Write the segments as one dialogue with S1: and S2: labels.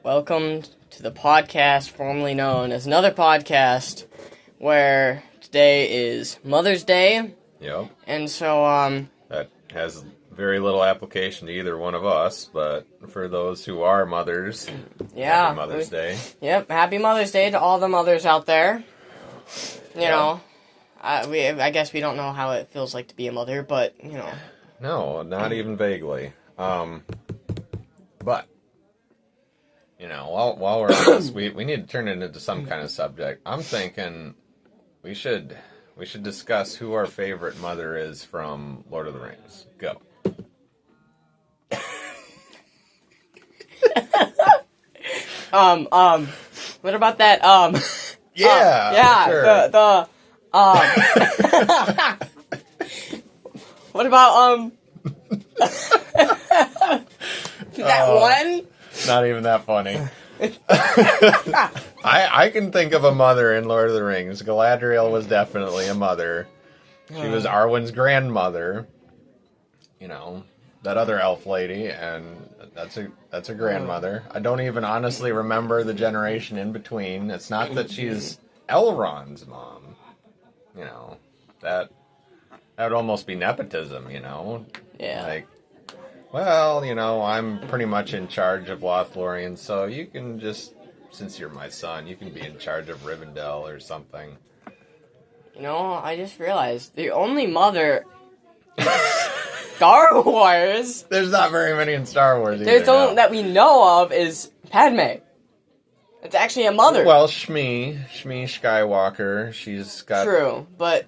S1: Welcome to the podcast formerly known as Another Podcast, where today is Mother's Day.
S2: Yep.
S1: And so,
S2: That has very little application to either one of us, but for those who are mothers,
S1: yeah.
S2: Happy Mother's Day.
S1: Yep, Happy Mother's Day to all the mothers out there. You know, I guess we don't know how it feels like to be a mother, but, you know.
S2: No, not even vaguely. But, you know, while we're on this, we need to turn it into some kind of subject. I'm thinking we should discuss who our favorite mother is from Lord of the Rings. Go.
S1: What about that,
S2: Yeah, sure.
S1: What about, that one?
S2: Not even that funny. I can think of a mother in Lord of the Rings. Galadriel was definitely a mother. She was Arwen's grandmother. You know, that other elf lady, and that's a grandmother. I don't even honestly remember the generation in between. It's not that she's Elrond's mom. You know, that would almost be nepotism, you know?
S1: Yeah.
S2: Like, well, you know, I'm pretty much in charge of Lothlorien, so you can just, since you're my son, you can be in charge of Rivendell or something.
S1: You know, I just realized the only mother in Star Wars.
S2: There's not very many in Star Wars either.
S1: There's only that we know of is Padme. It's actually a mother.
S2: Well, Shmi Skywalker, she's got...
S1: True, but...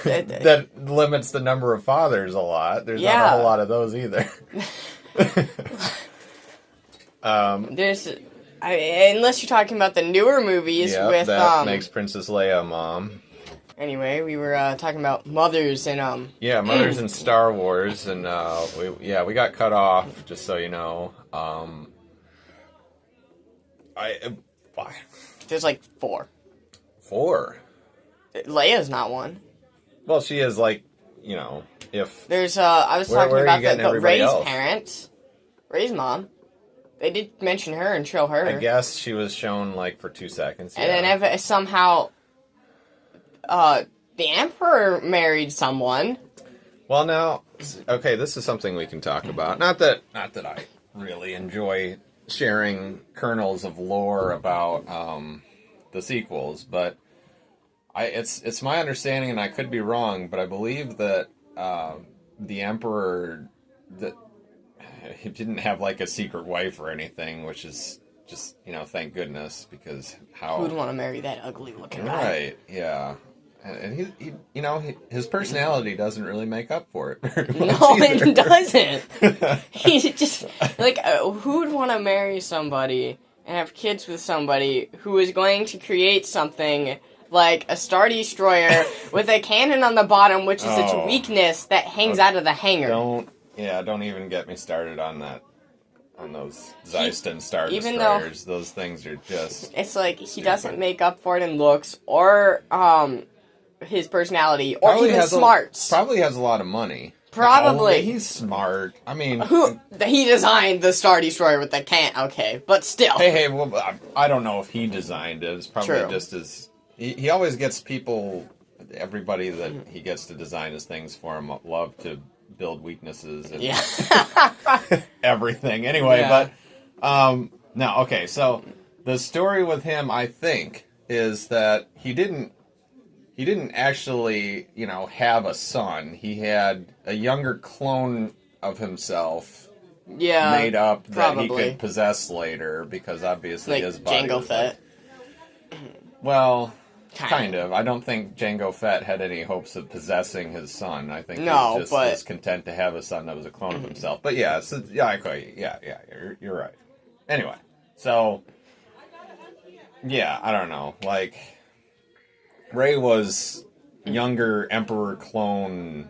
S2: that limits the number of fathers a lot. There's not a whole lot of those either.
S1: Unless you're talking about the newer movies with...
S2: that makes Princess Leia a mom.
S1: Anyway, we were talking about mothers and...
S2: Yeah, mothers in Star Wars, and we got cut off, just so you know.
S1: There's like 4.
S2: 4?
S1: Leia's not one.
S2: Well, she is, like, you know, if...
S1: There's, I was talking about the Rey's
S2: else?
S1: parents. Rey's mom. They did mention her and show her.
S2: I guess she was shown, like, for 2 seconds. Yeah.
S1: And then if somehow, the Emperor married someone.
S2: Well, now, okay, this is something we can talk about. Not that I really enjoy sharing kernels of lore about, the sequels, but... It's my understanding, and I could be wrong, but I believe that the Emperor he didn't have like a secret wife or anything, which is just, you know, thank goodness, because how
S1: who'd want to marry that ugly looking guy?
S2: Right? Yeah, and he you know, his personality doesn't really make up for it.
S1: No, it doesn't. He's just like who'd want to marry somebody and have kids with somebody who is going to create something like a Star Destroyer with a cannon on the bottom, which is its weakness that hangs out of the hangar.
S2: Don't even get me started on that. On those Zeiston Star Destroyers. Those things are just...
S1: It's like, he doesn't make up for it in looks, or his personality, or even smarts.
S2: Probably has a lot of money.
S1: Probably.
S2: Oh, he's smart. I mean...
S1: He designed the Star Destroyer with the cannon, okay, but still.
S2: Hey, well, I don't know if he designed it. It's probably
S1: True.
S2: Just as... He always gets everybody that he gets to design his things for him, love to build weaknesses and everything. Anyway, but, no, okay, so the story with him, I think, is that he didn't actually, you know, have a son. He had a younger clone of himself made up that he could possess later, because obviously
S1: like
S2: his body
S1: Jango
S2: was
S1: Fett.
S2: Well... Kind of. I don't think Jango Fett had any hopes of possessing his son. I think he was content to have a son that was a clone of himself. But yeah, you're right. Anyway, so yeah, I don't know. Like, Rey was younger Emperor clone.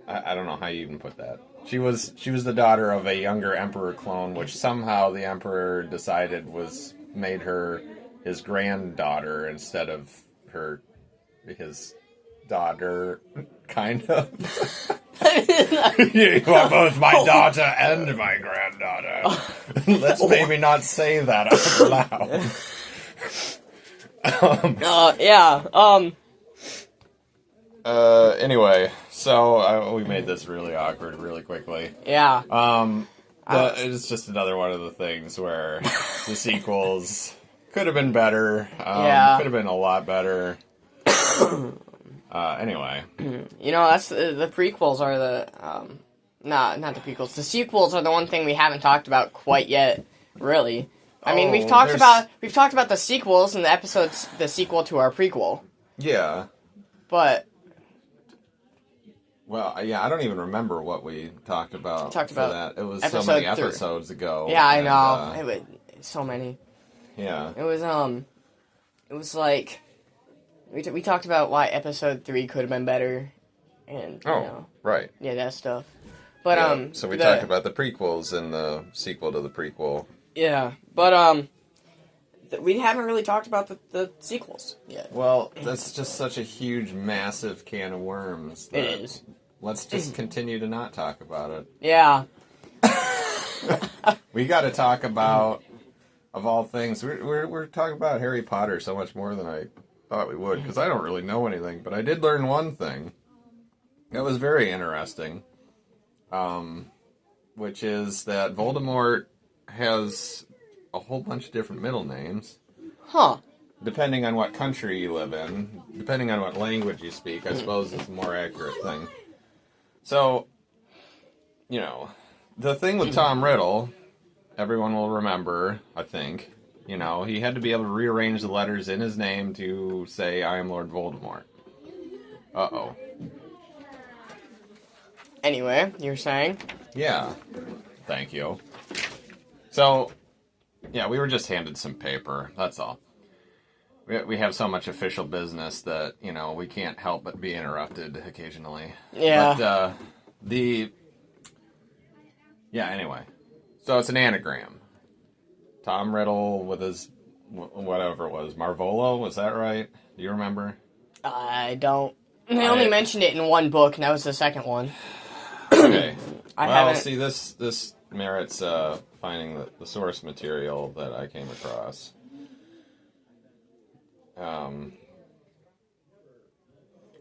S2: I don't know how you even put that. She was the daughter of a younger Emperor clone, which somehow the Emperor decided made her his granddaughter instead of his daughter, kind of. You are both my daughter and my granddaughter. Let's maybe not say that out loud.
S1: Yeah.
S2: Anyway, so we made this really awkward really quickly.
S1: Yeah.
S2: It's just another one of the things where the sequels could have been better.
S1: Yeah.
S2: Could have been a lot better. Anyway.
S1: You know, that's the prequels are the not the prequels. The sequels are the one thing we haven't talked about quite yet. Really, I mean, we've talked about the sequels in the episodes, the sequel to our prequel.
S2: Yeah.
S1: But.
S2: Well, yeah, I don't even remember what we talked about. That. It was so many episodes ago.
S1: Yeah, I know. It was so many.
S2: Yeah.
S1: It was like we talked about why episode 3 could have been better, and
S2: right.
S1: Yeah, that stuff. But
S2: so we talked about the prequels and the sequel to the prequel.
S1: Yeah, but we haven't really talked about the sequels yet.
S2: Well, that's just such a huge, massive can of worms.
S1: It is.
S2: Let's just continue to not talk about it.
S1: Yeah.
S2: We got to talk about, of all things, we're talking about Harry Potter so much more than I thought we would, because I don't really know anything, but I did learn one thing that was very interesting, which is that Voldemort has a whole bunch of different middle names.
S1: Huh.
S2: Depending on what country you live in, depending on what language you speak, I suppose is a more accurate thing. So, you know, the thing with Tom Riddle, everyone will remember, I think, you know, he had to be able to rearrange the letters in his name to say, I am Lord Voldemort. Uh-oh.
S1: Anyway, you were saying?
S2: Yeah. Thank you. So, yeah, we were just handed some paper, that's all. We have so much official business that, you know, we can't help but be interrupted occasionally.
S1: Yeah.
S2: But, yeah, anyway. So it's an anagram. Tom Riddle with his, whatever it was, Marvolo, was that right? Do you remember?
S1: I don't. They only mentioned it in one book, and that was the second one.
S2: Okay.
S1: I
S2: well,
S1: haven't...
S2: see, this merits finding the source material that I came across.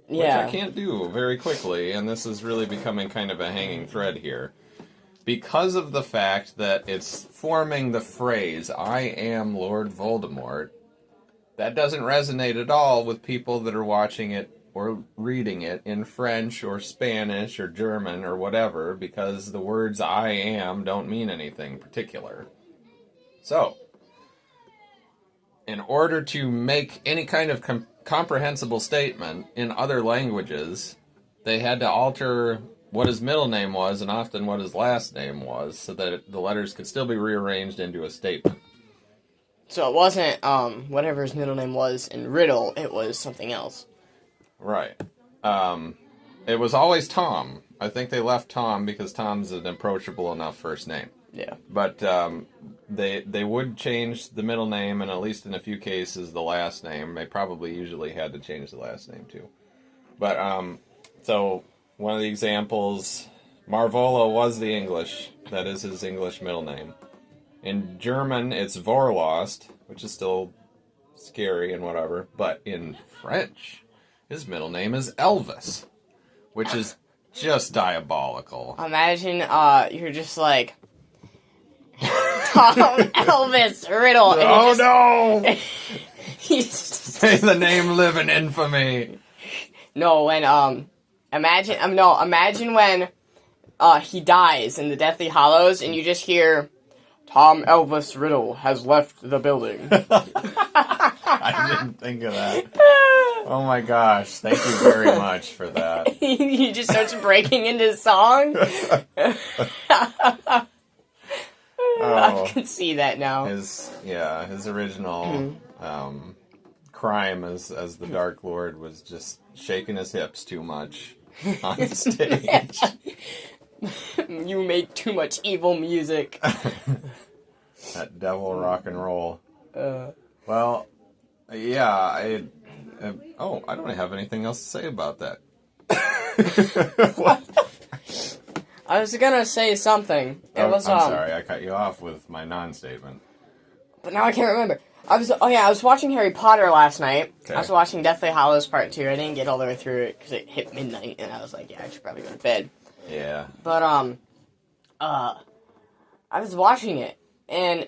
S2: Which I can't do very quickly, and this is really becoming kind of a hanging thread here. Because of the fact that it's forming the phrase, I am Lord Voldemort, that doesn't resonate at all with people that are watching it or reading it in French or Spanish or German or whatever, because the words I am don't mean anything particular. So, in order to make any kind of comprehensible statement in other languages, they had to alter what his middle name was and often what his last name was so that the letters could still be rearranged into a statement.
S1: So it wasn't whatever his middle name was in Riddle, it was something else.
S2: Right. It was always Tom. I think they left Tom because Tom's an approachable enough first name.
S1: Yeah.
S2: But they would change the middle name, and at least in a few cases, the last name. They probably usually had to change the last name, too. But, so, one of the examples, Marvolo was the English. That is his English middle name. In German, it's Vorlost, which is still scary and whatever. But in French, his middle name is Elvis, which is just diabolical.
S1: Imagine you're just like... Tom Elvis Riddle.
S2: Oh no!
S1: He's
S2: May the name live in infamy.
S1: No, when imagine when he dies in the Deathly Hallows, and you just hear Tom Elvis Riddle has left the building.
S2: I didn't think of that. Oh my gosh! Thank you very much for that.
S1: He just starts breaking into song. I can see that now.
S2: His original crime as the Dark Lord was just shaking his hips too much on stage.
S1: You make too much evil music.
S2: That devil rock and roll. Well, yeah, I don't have anything else to say about that.
S1: I was gonna say something.
S2: I'm sorry, I cut you off with my non-statement.
S1: But now I can't remember. I was watching Harry Potter last night.
S2: Okay.
S1: I was watching Deathly Hallows Part 2. I didn't get all the way through it because it hit midnight, and I was like, yeah, I should probably go to bed.
S2: Yeah.
S1: But, I was watching it, and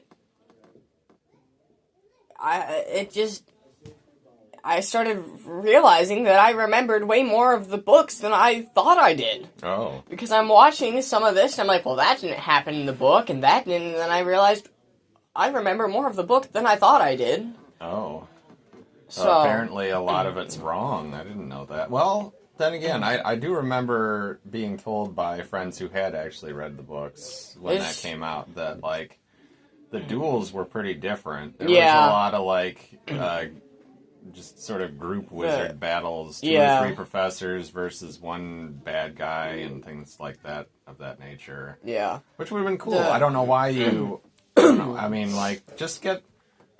S1: I started realizing that I remembered way more of the books than I thought I did.
S2: Oh.
S1: Because I'm watching some of this, and I'm like, well, that didn't happen in the book, and that didn't, and then I realized I remember more of the book than I thought I did.
S2: Oh.
S1: So
S2: apparently a lot of it's wrong. I didn't know that. Well, then again, I do remember being told by friends who had actually read the books when that came out that, like, the duels were pretty different. There was a lot of, like, just sort of group wizard battles. Two or three professors versus one bad guy and things like that of that nature.
S1: Yeah.
S2: Which would have been cool. I don't know why you... I don't know. I mean, like, just get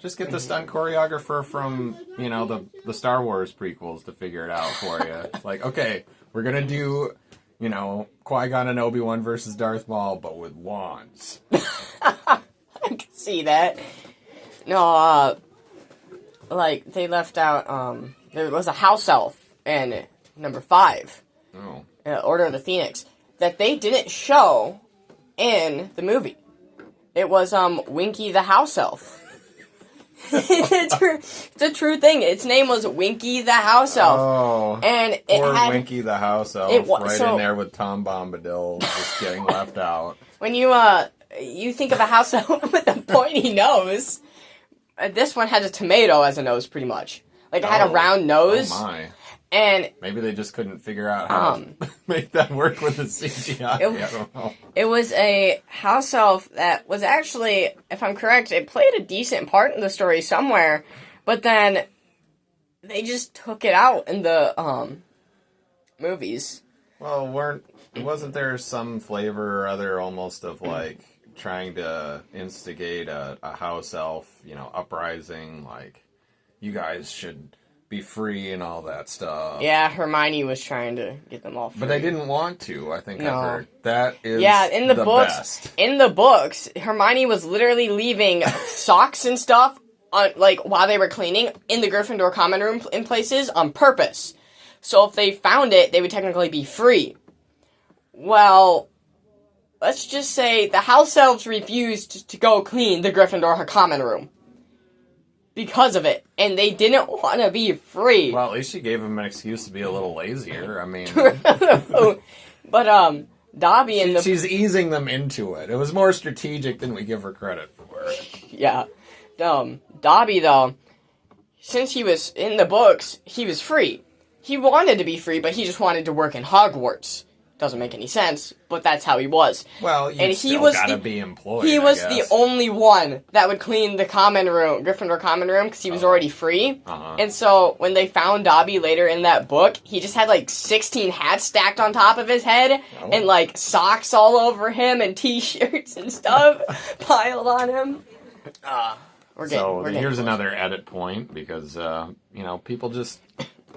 S2: the stunt choreographer from, you know, the Star Wars prequels to figure it out for you. It's like, okay, we're gonna do, you know, Qui-Gon and Obi-Wan versus Darth Maul, but with wands.
S1: I can see that. No, like, they left out, there was a house elf in number 5.
S2: Oh.
S1: Order of the Phoenix, that they didn't show in the movie. It was, Winky the house elf. It's a true thing. Its name was Winky the house elf.
S2: Oh.
S1: And it
S2: poor
S1: had...
S2: Winky the house elf, in there with Tom Bombadil just getting left out.
S1: When you think of a house elf with a pointy nose, this one had a tomato as a nose, pretty much. Like, it had a round nose.
S2: Oh, my.
S1: And
S2: maybe they just couldn't figure out how to make that work with the CGI. I don't know.
S1: It was a house elf that was actually, if I'm correct, it played a decent part in the story somewhere, but then they just took it out in the movies.
S2: Well, wasn't there some flavor or other almost of, like, trying to instigate a house elf, you know, uprising, like, you guys should be free and all that stuff.
S1: Yeah, Hermione was trying to get them all free.
S2: But they didn't want to, I think
S1: No.
S2: I've heard. That is
S1: in the books,
S2: best.
S1: In the books, Hermione was literally leaving socks and stuff, on, like, while they were cleaning, in the Gryffindor common room in places on purpose. So if they found it, they would technically be free. Well, let's just say the house elves refused to go clean the Gryffindor common room. Because of it. And they didn't want to be free.
S2: Well, at least she gave him an excuse to be a little lazier. I mean...
S1: But, Dobby and
S2: She's easing them into it. It was more strategic than we give her credit for.
S1: Yeah. Dobby, though, since he was in the books, he was free. He wanted to be free, but he just wanted to work in Hogwarts. Doesn't make any sense, but that's how he was.
S2: Well,
S1: and he was
S2: gotta be employed.
S1: He was the only one that would clean the common room, Gryffindor common room, because he was already free. And so when they found Dobby later in that book, he just had like 16 hats stacked on top of his head, and like socks all over him, and t-shirts and stuff piled on him.
S2: Here's another edit point, because you know, people just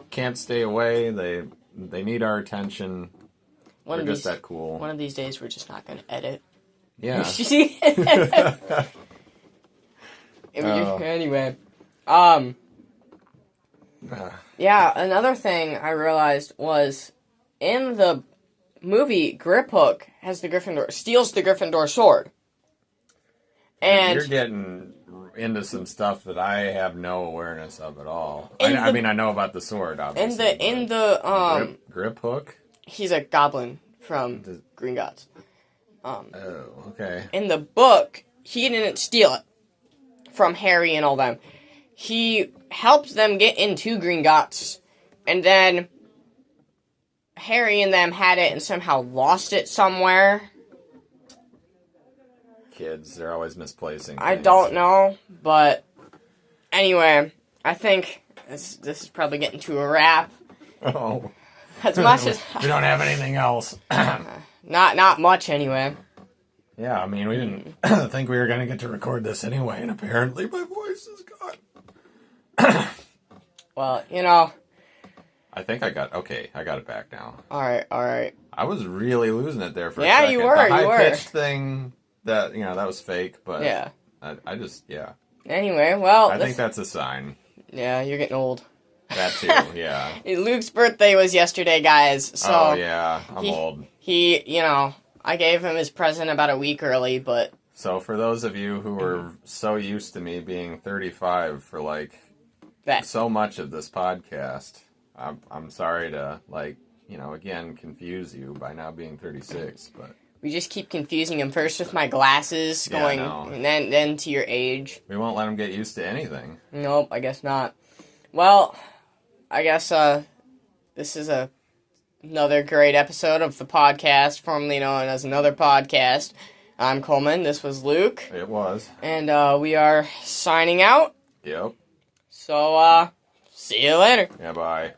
S2: can't stay away. They need our attention. We're just that cool.
S1: One of these days, we're just not going to edit.
S2: Yeah.
S1: Anyway. Yeah, another thing I realized was, in the movie, Griphook steals the Gryffindor sword. And
S2: you're getting into some stuff that I have no awareness of at all. I mean, I know about the sword, obviously. Griphook?
S1: He's a goblin from Gringotts.
S2: Okay.
S1: In the book, he didn't steal it from Harry and all them. He helped them get into Gringotts, and then Harry and them had it and somehow lost it somewhere.
S2: Kids, they're always misplacing things.
S1: I don't know, but anyway, I think this is probably getting to a wrap.
S2: Oh.
S1: As much as
S2: we don't have anything else.
S1: not much anyway.
S2: Yeah, I mean, we didn't think we were going to get to record this anyway, and apparently my voice is gone.
S1: Well, you know,
S2: I think I got it back now.
S1: All right.
S2: I was really losing it there for a
S1: Yeah,
S2: second.
S1: you were,
S2: The
S1: you were.
S2: high-pitched thing, that was fake, but
S1: Yeah.
S2: I just, yeah.
S1: Anyway, well,
S2: I think that's a sign.
S1: yeah, you're getting old.
S2: That too, yeah.
S1: Luke's birthday was yesterday, guys. So
S2: Oh, yeah, I'm old.
S1: I gave him his present about a week early, but
S2: So for those of you who are so used to me being 35 for, like,
S1: that
S2: so much of this podcast, I'm sorry to, like, again, confuse you by now being 36, but
S1: we just keep confusing him first with my glasses,
S2: Yeah,
S1: going,
S2: no.
S1: and then to your age.
S2: we won't let him get used to anything.
S1: Nope, I guess not. Well, I guess this is another great episode of the podcast, formerly known as Another Podcast. I'm Coleman. This was Luke,
S2: It was.
S1: and we are signing out.
S2: Yep.
S1: So, see you later.
S2: Yeah, bye.